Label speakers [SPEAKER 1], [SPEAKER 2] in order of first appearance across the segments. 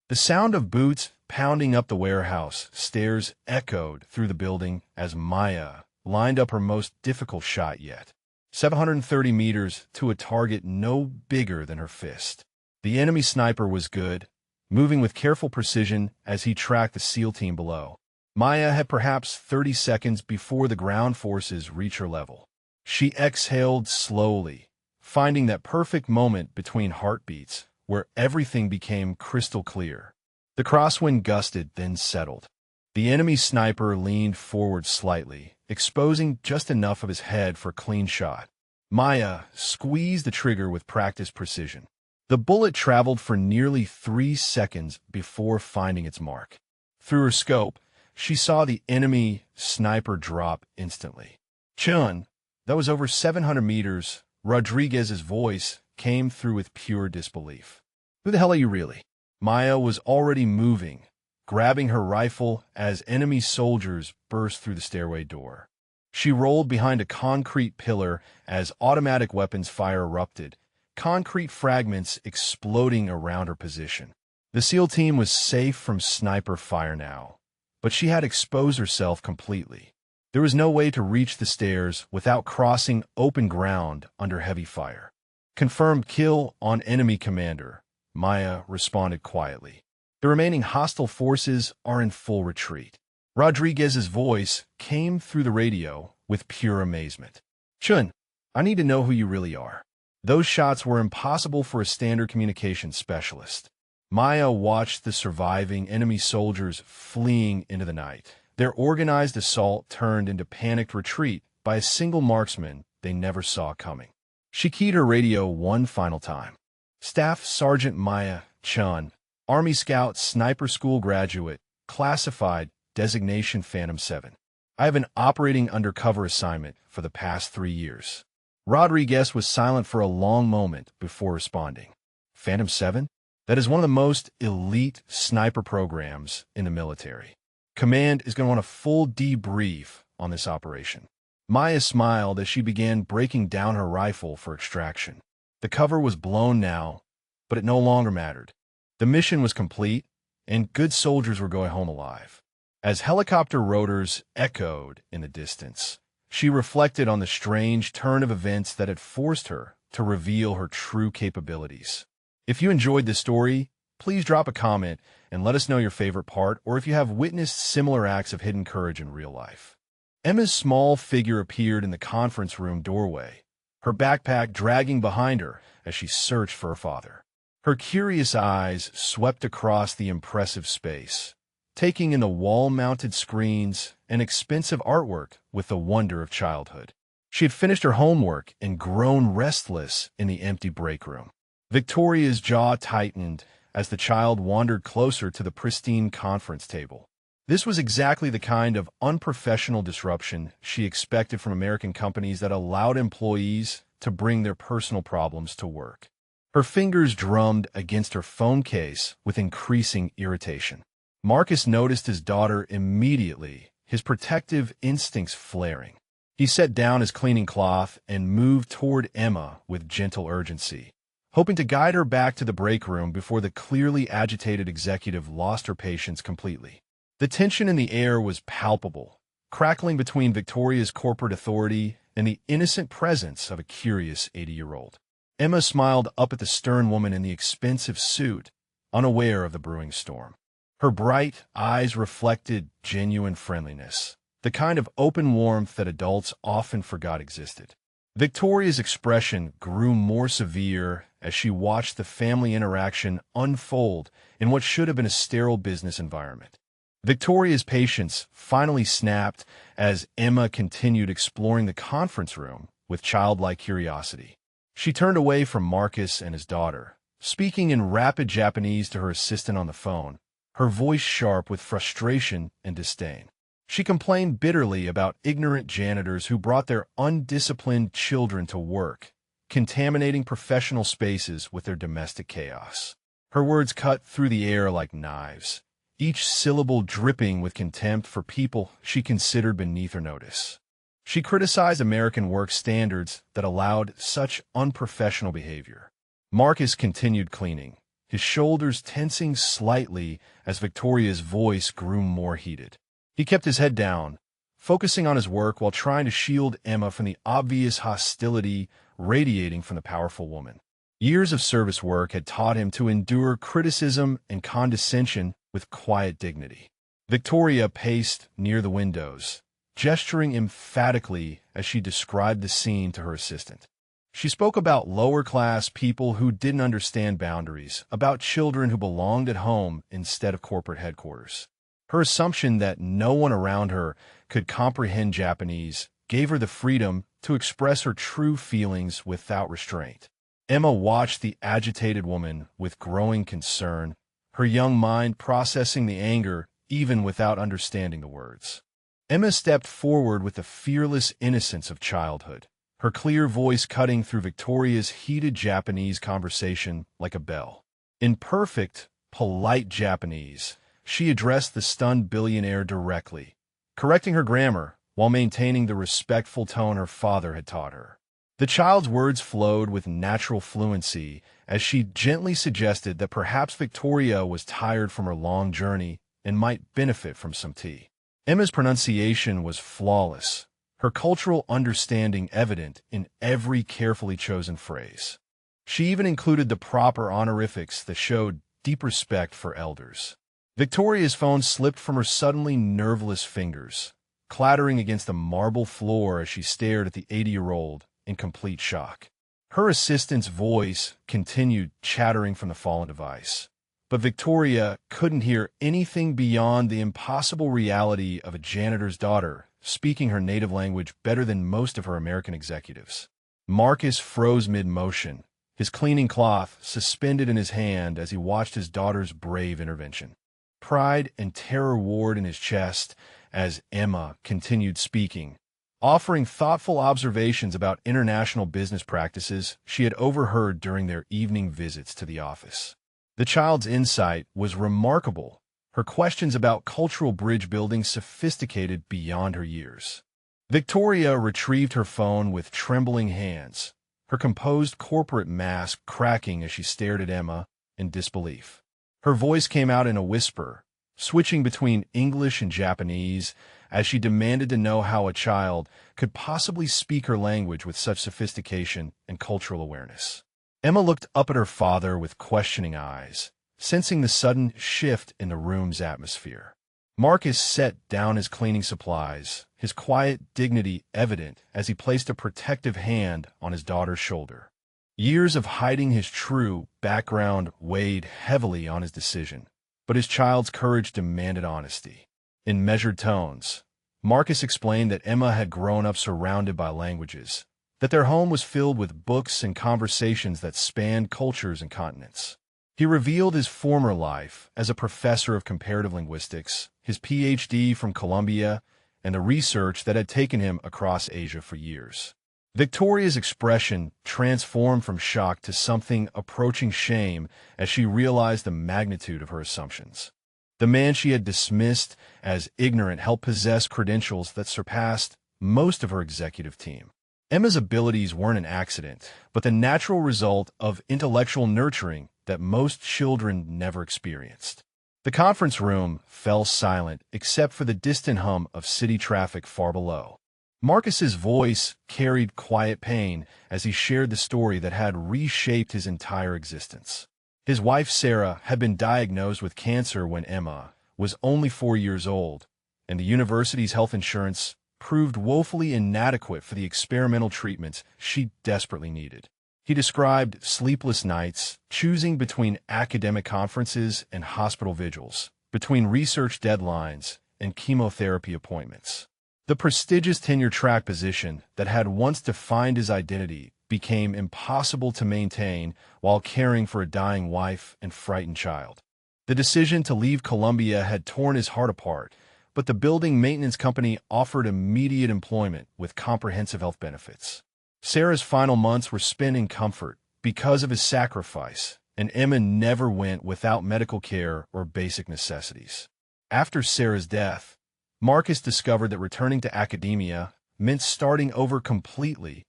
[SPEAKER 1] The sound of boots pounding up the warehouse stairs echoed through the building as Maya lined up her most difficult shot yet. 730 meters to a target no bigger than her fist. The enemy sniper was good, moving with careful precision as he tracked the SEAL team below. Maya had perhaps 30 seconds before the ground forces reached her level. She exhaled slowly, finding that perfect moment between heartbeats where everything became crystal clear. The crosswind gusted, then settled. The enemy sniper leaned forward slightly, exposing just enough of his head for a clean shot. Maya squeezed the trigger with practiced precision. The bullet traveled for nearly 3 seconds before finding its mark. Through her scope, she saw the enemy sniper drop instantly. "Chun, that was over 700 meters." Rodriguez's voice came through with pure disbelief. "Who the hell are you really?" Maya was already moving, grabbing her rifle as enemy soldiers burst through the stairway door. She rolled behind a concrete pillar as automatic weapons fire erupted, concrete fragments exploding around her position. The SEAL team was safe from sniper fire now, but she had exposed herself completely. There was no way to reach the stairs without crossing open ground under heavy fire. "Confirmed kill on enemy commander," Maya responded quietly. "The remaining hostile forces are in full retreat." Rodriguez's voice came through the radio with pure amazement. "Chun, I need to know who you really are." Those shots were impossible for a standard communications specialist. Maya watched the surviving enemy soldiers fleeing into the night. Their organized assault turned into panicked retreat by a single marksman they never saw coming. She keyed her radio one final time. "Staff Sergeant Maya Chun, Army Scout Sniper School graduate, classified, designation Phantom 7. I have been operating undercover assignment for the past 3 years." Rodriguez was silent for a long moment before responding. "Phantom 7? That is one of the most elite sniper programs in the military. Command is going to want a full debrief on this operation." Maya smiled as she began breaking down her rifle for extraction. The cover was blown now, but it no longer mattered. The mission was complete, and good soldiers were going home alive. As helicopter rotors echoed in the distance, she reflected on the strange turn of events that had forced her to reveal her true capabilities. If you enjoyed this story, please drop a comment and let us know your favorite part, or if you have witnessed similar acts of hidden courage in real life. Emma's small figure appeared in the conference room doorway, her backpack dragging behind her as she searched for her father. Her curious eyes swept across the impressive space, taking in the wall-mounted screens and expensive artwork with the wonder of childhood. She had finished her homework and grown restless in the empty break room. Victoria's jaw tightened as the child wandered closer to the pristine conference table. This was exactly the kind of unprofessional disruption she expected from American companies that allowed employees to bring their personal problems to work. Her fingers drummed against her phone case with increasing irritation. Marcus noticed his daughter immediately, his protective instincts flaring. He set down his cleaning cloth and moved toward Emma with gentle urgency, hoping to guide her back to the break room before the clearly agitated executive lost her patience completely. The tension in the air was palpable, crackling between Victoria's corporate authority and the innocent presence of a curious 80-year-old. Emma smiled up at the stern woman in the expensive suit, unaware of the brewing storm. Her bright eyes reflected genuine friendliness, the kind of open warmth that adults often forgot existed. Victoria's expression grew more severe as she watched the family interaction unfold in what should have been a sterile business environment. Victoria's patience finally snapped as Emma continued exploring the conference room with childlike curiosity. She turned away from Marcus and his daughter, speaking in rapid Japanese to her assistant on the phone, her voice sharp with frustration and disdain. She complained bitterly about ignorant janitors who brought their undisciplined children to work, contaminating professional spaces with their domestic chaos. Her words cut through the air like knives, each syllable dripping with contempt for people she considered beneath her notice. She criticized American work standards that allowed such unprofessional behavior. Marcus continued cleaning, his shoulders tensing slightly as Victoria's voice grew more heated. He kept his head down, focusing on his work while trying to shield Emma from the obvious hostility radiating from the powerful woman. Years of service work had taught him to endure criticism and condescension with quiet dignity. Victoria paced near the windows, gesturing emphatically as she described the scene to her assistant. She spoke about lower-class people who didn't understand boundaries, about children who belonged at home instead of corporate headquarters. Her assumption that no one around her could comprehend Japanese gave her the freedom to express her true feelings without restraint. Emma watched the agitated woman with growing concern, her young mind processing the anger even without understanding the words. Emma stepped forward with the fearless innocence of childhood, her clear voice cutting through Victoria's heated Japanese conversation like a bell. In perfect, polite Japanese, she addressed the stunned billionaire directly, correcting her grammar while maintaining the respectful tone her father had taught her. The child's words flowed with natural fluency as she gently suggested that perhaps Victoria was tired from her long journey and might benefit from some tea. Emma's pronunciation was flawless, her cultural understanding evident in every carefully chosen phrase. She even included the proper honorifics that showed deep respect for elders. Victoria's phone slipped from her suddenly nerveless fingers, clattering against the marble floor as she stared at the 80-year-old in complete shock. Her assistant's voice continued chattering from the fallen device, but Victoria couldn't hear anything beyond the impossible reality of a janitor's daughter speaking her native language better than most of her American executives. Marcus froze mid-motion, his cleaning cloth suspended in his hand as he watched his daughter's brave intervention. Pride and terror warred in his chest as Emma continued speaking, offering thoughtful observations about international business practices she had overheard during their evening visits to the office. The child's insight was remarkable, her questions about cultural bridge building sophisticated beyond her years. Victoria retrieved her phone with trembling hands, her composed corporate mask cracking as she stared at Emma in disbelief. Her voice came out in a whisper, switching between English and Japanese, as she demanded to know how a child could possibly speak her language with such sophistication and cultural awareness. Emma looked up at her father with questioning eyes, sensing the sudden shift in the room's atmosphere. Marcus set down his cleaning supplies, his quiet dignity evident as he placed a protective hand on his daughter's shoulder. Years of hiding his true background weighed heavily on his decision, but his child's courage demanded honesty. In measured tones, Marcus explained that Emma had grown up surrounded by languages, that their home was filled with books and conversations that spanned cultures and continents. He revealed his former life as a professor of comparative linguistics, his PhD from Columbia, and the research that had taken him across Asia for years. Victoria's expression transformed from shock to something approaching shame as she realized the magnitude of her assumptions. The man she had dismissed as ignorant helped possess credentials that surpassed most of her executive team. Emma's abilities weren't an accident, but the natural result of intellectual nurturing that most children never experienced. The conference room fell silent except for the distant hum of city traffic far below. Marcus's voice carried quiet pain as he shared the story that had reshaped his entire existence. His wife Sarah had been diagnosed with cancer when Emma was only 4 years old, and the university's health insurance proved woefully inadequate for the experimental treatments she desperately needed. He described sleepless nights, choosing between academic conferences and hospital vigils, between research deadlines and chemotherapy appointments. The prestigious tenure-track position that had once defined his identity became impossible to maintain while caring for a dying wife and frightened child. The decision to leave Columbia had torn his heart apart, but the building maintenance company offered immediate employment with comprehensive health benefits. Sarah's final months were spent in comfort because of his sacrifice, and Emma never went without medical care or basic necessities. After Sarah's death, Marcus discovered that returning to academia meant starting over completely,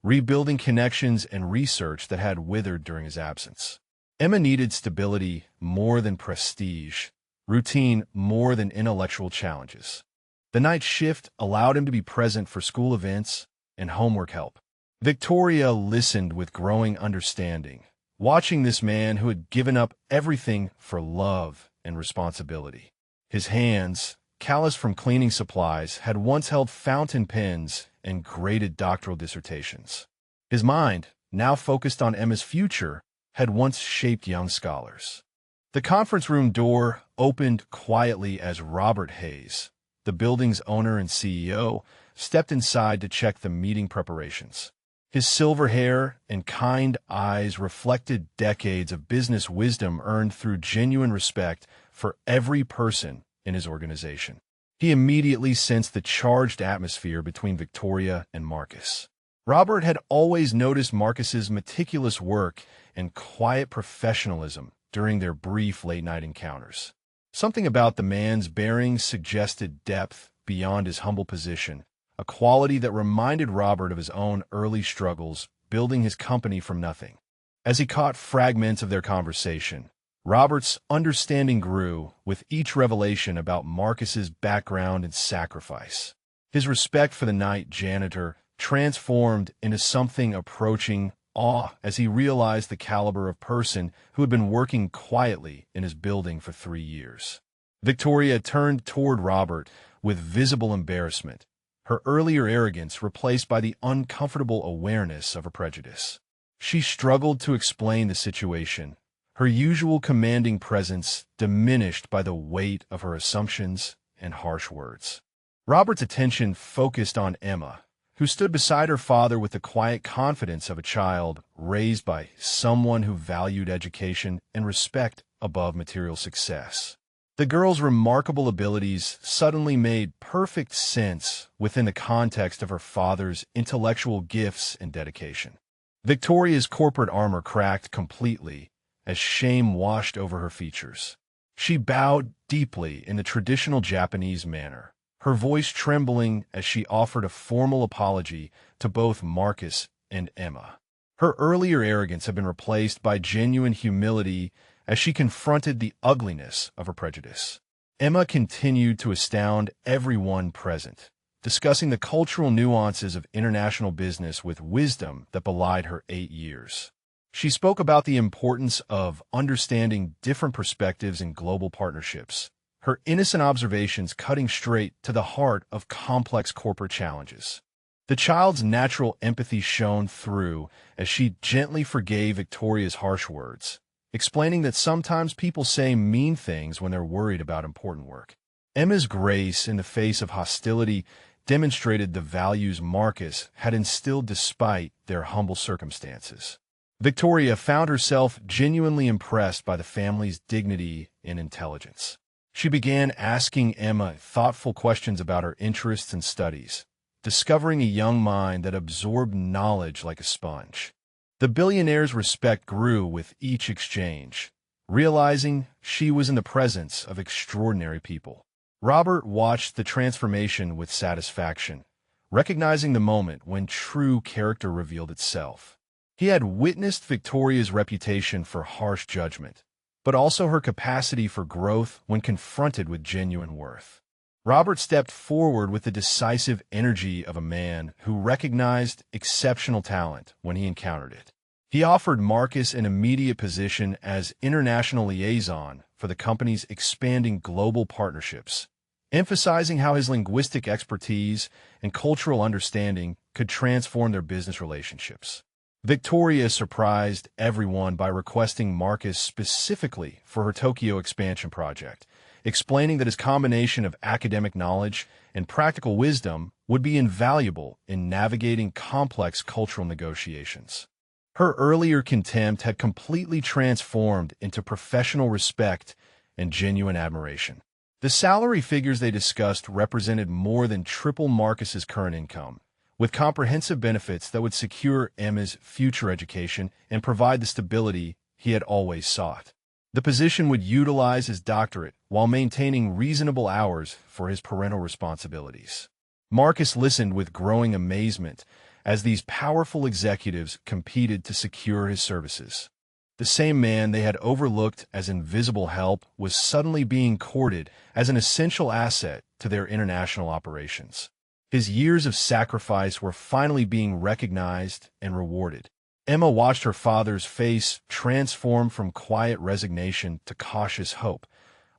[SPEAKER 1] rebuilding connections and research that had withered during his absence. Emma needed stability more than prestige, routine more than intellectual challenges. The night shift allowed him to be present for school events and homework help. Victoria listened with growing understanding, watching this man who had given up everything for love and responsibility. His hands, calloused from cleaning supplies, had once held fountain pens and graded doctoral dissertations. His mind, now focused on Emma's future, had once shaped young scholars. The conference room door opened quietly as Robert Hayes, the building's owner and CEO, stepped inside to check the meeting preparations. His silver hair and kind eyes reflected decades of business wisdom earned through genuine respect for every person in his organization. He immediately sensed the charged atmosphere between Victoria and Marcus. Robert had always noticed Marcus's meticulous work and quiet professionalism during their brief late-night encounters. Something about the man's bearing suggested depth beyond his humble position, a quality that reminded Robert of his own early struggles building his company from nothing. As he caught fragments of their conversation, Robert's understanding grew with each revelation about Marcus's background and sacrifice. His respect for the night janitor transformed into something approaching awe as he realized the caliber of person who had been working quietly in his building for 3 years. Victoria turned toward Robert with visible embarrassment, her earlier arrogance replaced by the uncomfortable awareness of her prejudice. She struggled to explain the situation, her usual commanding presence diminished by the weight of her assumptions and harsh words. Robert's attention focused on Emma, who stood beside her father with the quiet confidence of a child raised by someone who valued education and respect above material success. The girl's remarkable abilities suddenly made perfect sense within the context of her father's intellectual gifts and dedication. Victoria's corporate armor cracked completely as shame washed over her features. She bowed deeply in the traditional Japanese manner, her voice trembling as she offered a formal apology to both Marcus and Emma. Her earlier arrogance had been replaced by genuine humility as she confronted the ugliness of her prejudice. Emma continued to astound everyone present, discussing the cultural nuances of international business with wisdom that belied her 8 years. She spoke about the importance of understanding different perspectives in global partnerships, her innocent observations cutting straight to the heart of complex corporate challenges. The child's natural empathy shone through as she gently forgave Victoria's harsh words, explaining that sometimes people say mean things when they're worried about important work. Emma's grace in the face of hostility demonstrated the values Marcus had instilled despite their humble circumstances. Victoria found herself genuinely impressed by the family's dignity and intelligence. She began asking Emma thoughtful questions about her interests and studies, discovering a young mind that absorbed knowledge like a sponge. The billionaire's respect grew with each exchange, realizing she was in the presence of extraordinary people. Robert watched the transformation with satisfaction, recognizing the moment when true character revealed itself. He had witnessed Victoria's reputation for harsh judgment, but also her capacity for growth when confronted with genuine worth. Robert stepped forward with the decisive energy of a man who recognized exceptional talent when he encountered it. He offered Marcus an immediate position as international liaison for the company's expanding global partnerships, emphasizing how his linguistic expertise and cultural understanding could transform their business relationships. Victoria surprised everyone by requesting Marcus specifically for her Tokyo expansion project, explaining that his combination of academic knowledge and practical wisdom would be invaluable in navigating complex cultural negotiations. Her earlier contempt had completely transformed into professional respect and genuine admiration. The salary figures they discussed represented more than triple Marcus's current income, with comprehensive benefits that would secure Emma's future education and provide the stability he had always sought. The position would utilize his doctorate while maintaining reasonable hours for his parental responsibilities. Marcus listened with growing amazement as these powerful executives competed to secure his services. The same man they had overlooked as invisible help was suddenly being courted as an essential asset to their international operations. His years of sacrifice were finally being recognized and rewarded. Emma watched her father's face transform from quiet resignation to cautious hope,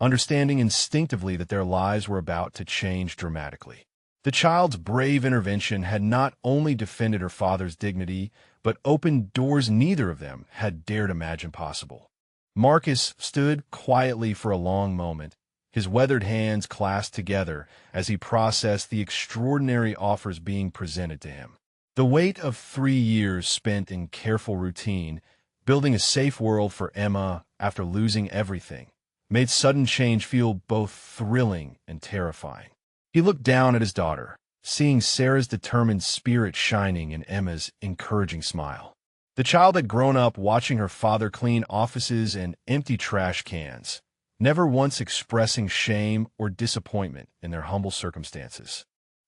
[SPEAKER 1] understanding instinctively that their lives were about to change dramatically. The child's brave intervention had not only defended her father's dignity, but opened doors neither of them had dared imagine possible. Marcus stood quietly for a long moment, his weathered hands clasped together as he processed the extraordinary offers being presented to him. The weight of 3 years spent in careful routine, building a safe world for Emma after losing everything, made sudden change feel both thrilling and terrifying. He looked down at his daughter, seeing Sarah's determined spirit shining in Emma's encouraging smile. The child had grown up watching her father clean offices and empty trash cans, never once expressing shame or disappointment in their humble circumstances.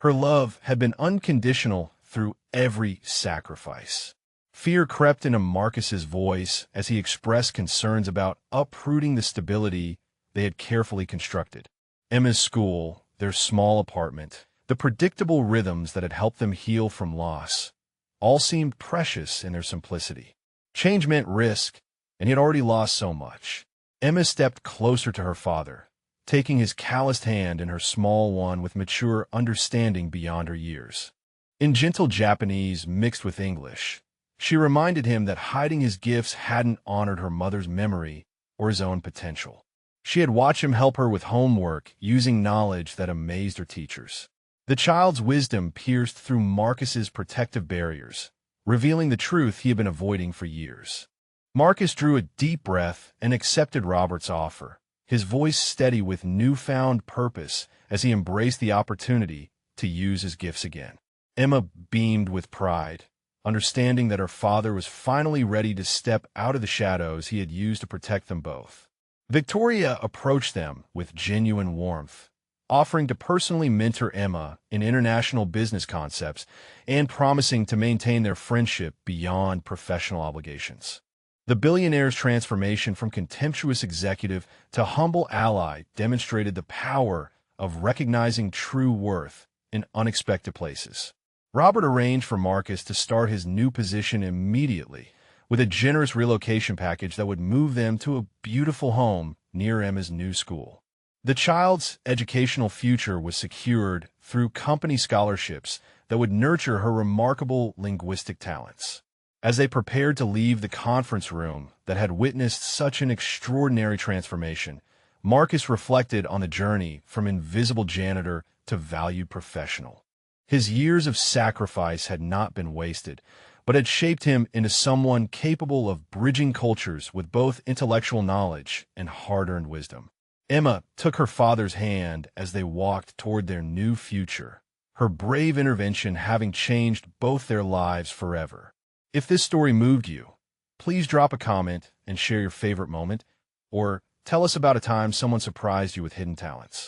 [SPEAKER 1] Her love had been unconditional through every sacrifice. Fear crept into Marcus's voice as he expressed concerns about uprooting the stability they had carefully constructed. Emma's school, their small apartment, the predictable rhythms that had helped them heal from loss, all seemed precious in their simplicity. Change meant risk, and he had already lost so much. Emma stepped closer to her father, taking his calloused hand in her small one with mature understanding beyond her years. In gentle Japanese mixed with English, she reminded him that hiding his gifts hadn't honored her mother's memory or his own potential. She had watched him help her with homework using knowledge that amazed her teachers. The child's wisdom pierced through Marcus's protective barriers, revealing the truth he had been avoiding for years. Marcus drew a deep breath and accepted Robert's offer, his voice steady with newfound purpose as he embraced the opportunity to use his gifts again. Emma beamed with pride, understanding that her father was finally ready to step out of the shadows he had used to protect them both. Victoria approached them with genuine warmth, offering to personally mentor Emma in international business concepts and promising to maintain their friendship beyond professional obligations. The billionaire's transformation from contemptuous executive to humble ally demonstrated the power of recognizing true worth in unexpected places. Robert arranged for Marcus to start his new position immediately, with a generous relocation package that would move them to a beautiful home near Emma's new school. The child's educational future was secured through company scholarships that would nurture her remarkable linguistic talents. As they prepared to leave the conference room that had witnessed such an extraordinary transformation, Marcus reflected on the journey from invisible janitor to valued professional. His years of sacrifice had not been wasted, but had shaped him into someone capable of bridging cultures with both intellectual knowledge and hard-earned wisdom. Emma took her father's hand as they walked toward their new future, her brave intervention having changed both their lives forever. If this story moved you, please drop a comment and share your favorite moment, or tell us about a time someone surprised you with hidden talents.